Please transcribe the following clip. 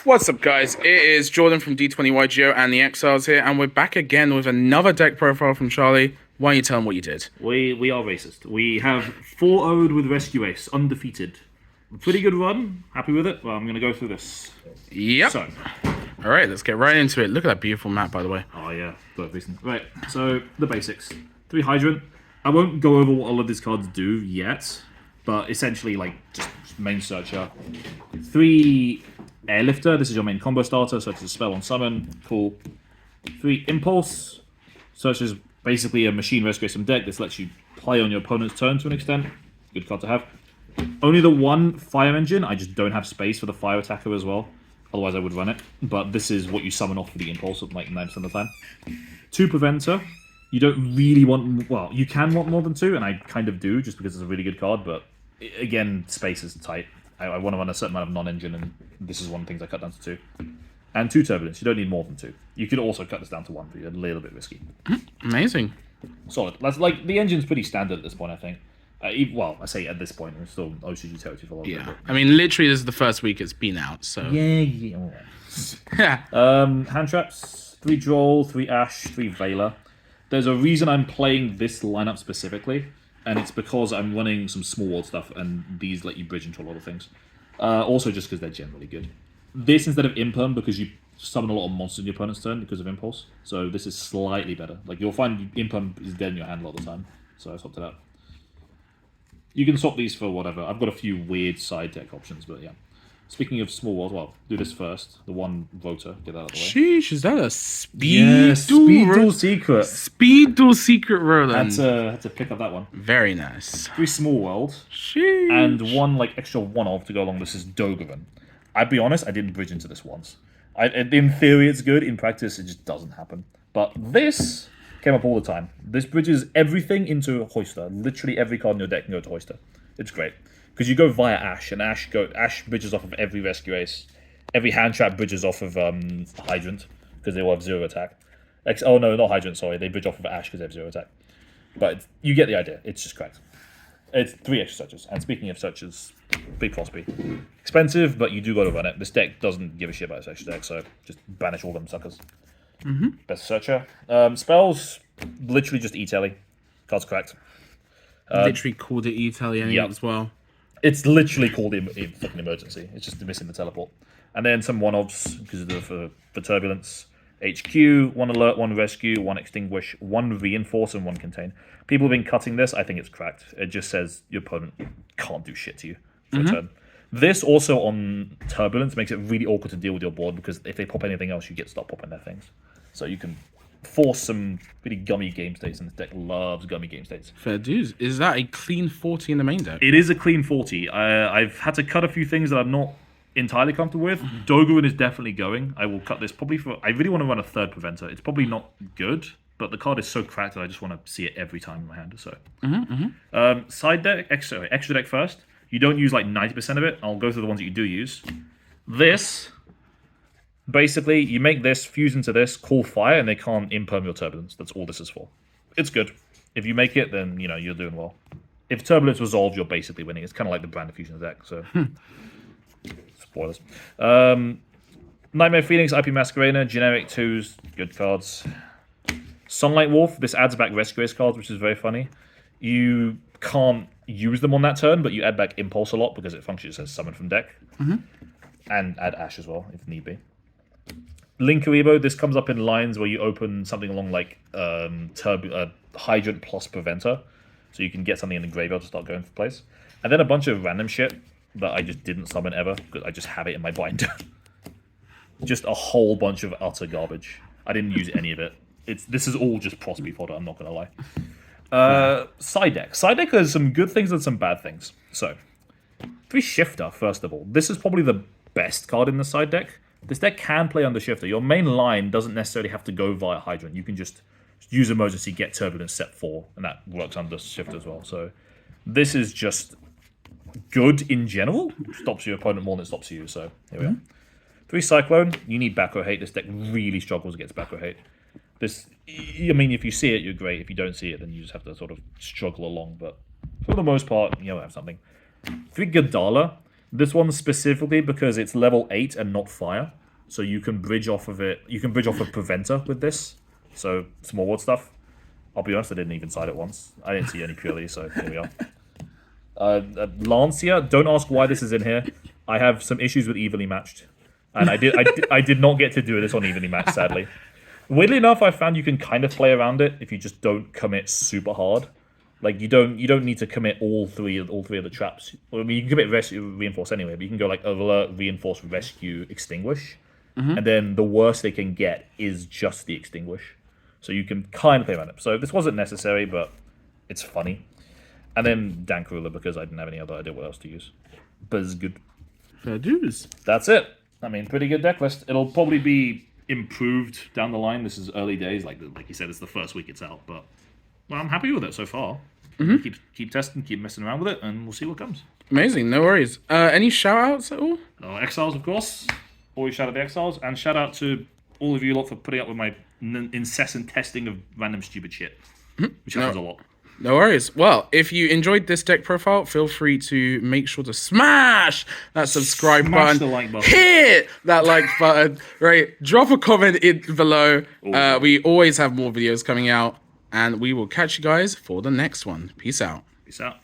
What's up, guys? It is Jordan from D20YGO and the Exiles here, and we're back again with another deck profile from Charlie. Why don't you tell him what you did? We are racist. We have 4-0'd with Rescue Ace, undefeated. Pretty good run. Happy with it? Well, I'm going to go through this. Yep. So. All right, let's get right into it. Look at that beautiful map, by the way. Oh, yeah. Both recent. Right, so the basics. 3 Hydrant. I won't go over what all of these cards do yet, but essentially, like, just main searcher. 3 Airlifter. This is your main combo starter, such as a spell on summon. Cool. 3 Impulse. Such as basically a machine rescue some deck. This lets you play on your opponent's turn to an extent. Good card to have. Only the 1 Fire Engine. I just don't have space for the Fire Attacker as well. Otherwise I would run it. But this is what you summon off for the Impulse like 9% of the time. 2 Preventer. You don't really want... Well, you can want more than 2, and I kind of do, just because it's a really good card, but again, space is tight. I want to run a certain amount of non-engine, and this is one of the things I cut down to 2. And 2 Turbulence. You don't need more than 2. You could also cut this down to 1, but you're a little bit risky. Amazing. Solid. That's like the engine's pretty standard at this point, I think. Well, I say at this point, we're still OCG territory for a lot of it. I mean, literally, this is the first week it's been out, so... Yeah. Hand traps, 3 Droll, 3 Ash, 3 Veiler. There's a reason I'm playing this lineup specifically, and it's because I'm running some small world stuff, and these let you bridge into a lot of things. Also, just because they're generally good. This instead of Imperm, because you summon a lot of monsters in your opponent's turn because of Impulse. So this is slightly better. Like, you'll find Imperm is dead in your hand a lot of the time, so I swapped it out. You can swap these for whatever. I've got a few weird side deck options, but yeah. Speaking of small world, well, do this first. The 1 Voter, get that out of the way. Sheesh, is that a speed dual secret? Speed dual secret Roland. Had to pick up that one. Very nice. 3 small world. Sheesh. And 1 like extra 1-of to go along. This is Dogovan. I'd be honest, I didn't bridge into this once. In theory, it's good. In practice, it just doesn't happen. But this came up all the time. This bridges everything into Hoister. Literally every card in your deck can go to Hoister. It's great. Because you go via Ash, and Ash bridges off of every Rescue Ace. Every hand trap bridges off of Hydrant, because they will have 0 attack. Oh no, not Hydrant, sorry. They bridge off of Ash because they have 0 attack. But you get the idea. It's just cracked. It's 3 extra searches. And speaking of searches, big Frostby. Expensive, but you do got to run it. This deck doesn't give a shit about this extra deck, so just banish all them suckers. Best searcher. Spells, literally just E-Telly. Card's cracked. Literally called it E-Telly as well. It's literally called fucking emergency. It's just missing the teleport. And then some 1-ofs, because for Turbulence. HQ, 1 Alert, 1 Rescue, 1 Extinguish, 1 Reinforce, and 1 Contain. People have been cutting this. I think it's cracked. It just says your opponent can't do shit to you for a turn. This also on Turbulence makes it really awkward to deal with your board, because if they pop anything else, you get to stop popping their things. So you can force some really gummy game states, and this deck loves gummy game states. Fair dues. Is that a clean 40 in the main deck? It is a clean 40. I've had to cut a few things that I'm not entirely comfortable with. Dogovan is definitely going. I will cut this probably for... I really want to run a 3rd Preventer. It's probably not good, but the card is so cracked that I just want to see it every time in my hand. So, side deck, extra deck first. You don't use like 90% of it. I'll go through the ones that you do use. This... Basically, you make this, fuse into this, call fire, and they can't imperm your Turbulence. That's all this is for. It's good. If you make it, then, you're doing well. If Turbulence resolves, you're basically winning. It's kind of like the Brand of Fusion deck, so... Spoilers. Nightmare Phoenix, IP Masquerader, generic 2s, good cards. Sunlight Wolf, this adds back Rescue Ace cards, which is very funny. You can't use them on that turn, but you add back Impulse a lot, because it functions as summon from deck. And add Ash as well, if need be. Linkuribo, this comes up in lines where you open something along like Hydrant plus Preventer, so you can get something in the graveyard to start going for place. And then a bunch of random shit that I just didn't summon ever, because I just have it in my binder. Just a whole bunch of utter garbage. I didn't use any of it. This is all just Prosby fodder, I'm not going to lie. Side deck. Side deck has some good things and some bad things. So, 3 Shifter, first of all. This is probably the best card in the side deck. This deck can play under Shifter. Your main line doesn't necessarily have to go via Hydrant. You can just use Emergency, get Turbulence, set 4, and that works under Shifter as well. So this is just good in general. Stops your opponent more than it stops you, so here we are. 3 Cyclone. You need back row hate. This deck really struggles against back row hate. I mean, if you see it, you're great. If you don't see it, then you just have to sort of struggle along. But for the most part, you'll have something. 3 Gadala. This one specifically because it's level 8 and not fire, so you can bridge off of it. You can bridge off a preventer with this. So small ward stuff. I'll be honest, I didn't even side it once. I didn't see any purely, so here we are. Lancia, don't ask why this is in here. I have some issues with evenly matched, and I did not get to do this on evenly matched, sadly. Weirdly enough, I found you can kind of play around it if you just don't commit super hard. Like you don't need to commit all three of the traps. Well, I mean, you can commit reinforce anyway, but you can go like alert, reinforce, rescue, extinguish, and then the worst they can get is just the extinguish. So you can kind of play around it. So this wasn't necessary, but it's funny. And then Dank Ruler because I didn't have any other idea what else to use. But it's good. Fair dues. That's it. I mean, pretty good deck list. It'll probably be improved down the line. This is early days. Like you said, it's the first week it's out. But well, I'm happy with it so far. Keep testing, keep messing around with it, and we'll see what comes. Amazing. No worries. Any shout-outs at all? Exiles, of course. Always shout out the Exiles. And shout out to all of you lot for putting up with my incessant testing of random stupid shit. Which happens a lot. No worries. Well, if you enjoyed this deck profile, feel free to make sure to smash that subscribe button. The like button. Hit that like button. Right. Drop a comment in below. We always have more videos coming out. And we will catch you guys for the next one. Peace out. Peace out.